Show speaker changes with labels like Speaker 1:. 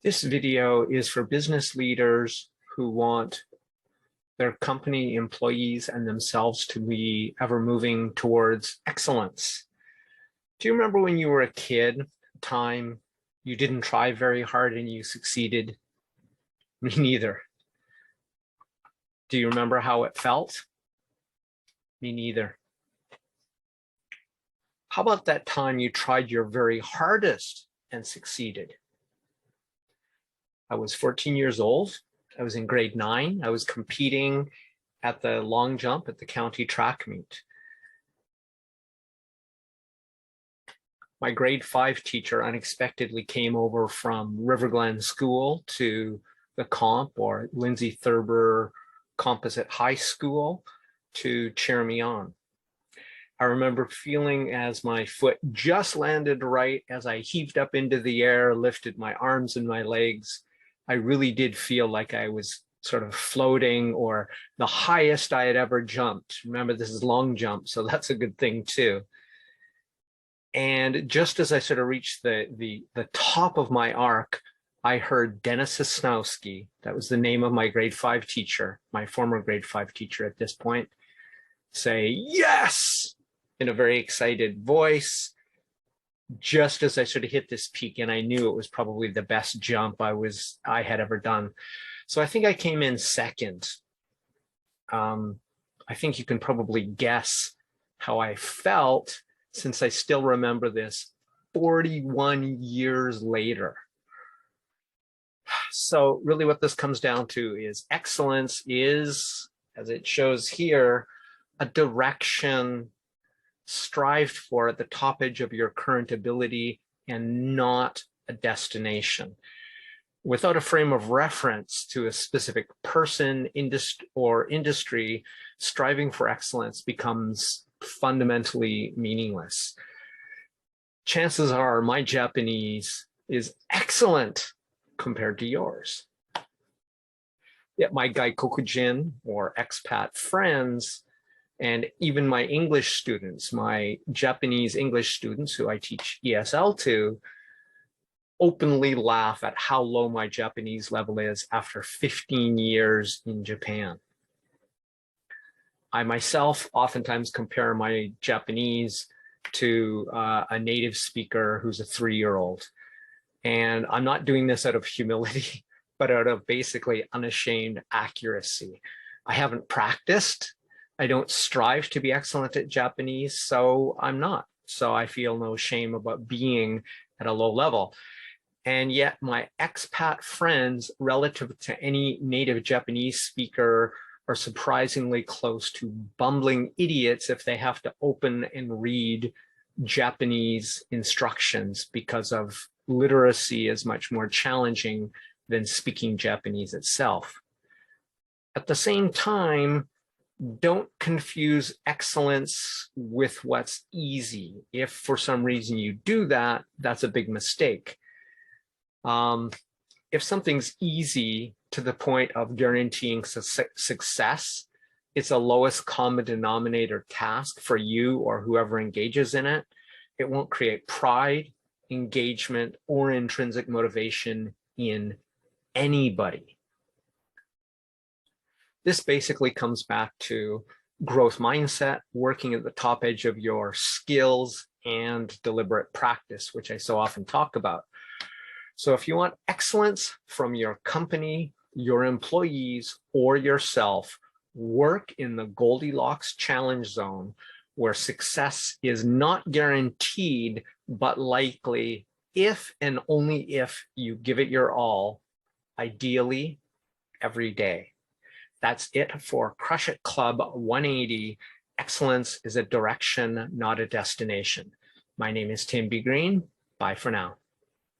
Speaker 1: This video is for business leaders who want their company, employees, and themselves to be ever moving towards excellence. Do you remember when you were a kid, time you didn't try very hard and you succeeded? Me neither. Do you remember how it felt? Me neither. How about that time you tried your very hardest and succeeded? I was 14 years old. I was in grade 9. I was competing at the long jump at the county track meet. My grade 5 teacher unexpectedly came over from Riverglen School to the comp, or Lindsay Thurber Composite High School, to cheer me on. I remember feeling as my foot just landed right as I heaved up into the air, lifted my arms and my legs. I really did feel like I was sort of floating, or the highest I had ever jumped. Remember, this is long jump, so that's a good thing too. And just as I sort of reached the top of my arc, I heard Dennis Sosnowski, that was the name of my grade 5 teacher, my former grade 5 teacher at this point, say, "Yes!" in a very excited voice, just as I sort of hit this peak, and I knew it was probably the best jump I had ever done. So I think I came in second. I think you can probably guess how I felt, since I still remember this 41 years later. So really what this comes down to is excellence is, as it shows here, a direction strived for at the top edge of your current ability and not a destination. Without a frame of reference to a specific person, industry, striving for excellence becomes fundamentally meaningless. Chances are my Japanese is excellent compared to yours. Yet my Gaikokujin or expat friends, and even my English students, my Japanese English students who I teach ESL to, openly laugh at how low my Japanese level is after 15 years in Japan. I myself oftentimes compare my Japanese to a native speaker who's a 3-year-old. And I'm not doing this out of humility, but out of basically unashamed accuracy. I haven't practiced. I don't strive to be excellent at Japanese, so I'm not. So I feel no shame about being at a low level. And yet my expat friends, relative to any native Japanese speaker, are surprisingly close to bumbling idiots if they have to open and read Japanese instructions, because of literacy is much more challenging than speaking Japanese itself. At the same time, don't confuse excellence with what's easy. If for some reason you do that, that's a big mistake. If something's easy to the point of guaranteeing success, it's a lowest common denominator task for you or whoever engages in it. It won't create pride, engagement, or intrinsic motivation in anybody. This basically comes back to growth mindset, working at the top edge of your skills, and deliberate practice, which I so often talk about. So if you want excellence from your company, your employees, or yourself, work in the Goldilocks challenge zone, where success is not guaranteed, but likely if and only if you give it your all, ideally every day. That's it for Crush It Club 180. Excellence is a direction, not a destination. My name is Tim B. Green. Bye for now.